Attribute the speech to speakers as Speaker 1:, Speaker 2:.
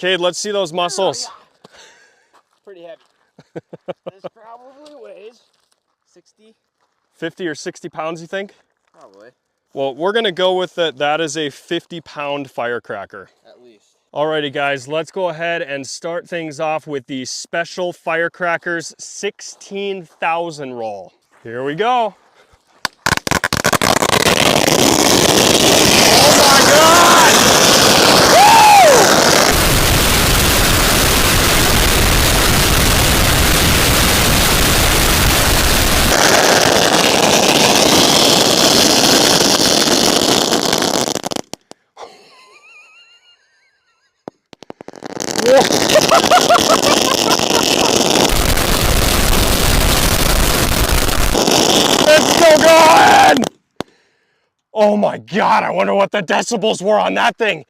Speaker 1: Cade, let's see those muscles.
Speaker 2: Oh, yeah. Pretty heavy. This probably weighs 60.
Speaker 1: 50 or 60 pounds, you think?
Speaker 2: Probably.
Speaker 1: Well, we're gonna go with that. That is a 50-pound firecracker.
Speaker 2: At least.
Speaker 1: Alrighty guys, let's go ahead and start things off with the special Firecrackers 16,000 roll. Here we go. Oh my God! It's still going! Oh my God, I wonder what the decibels were on that thing.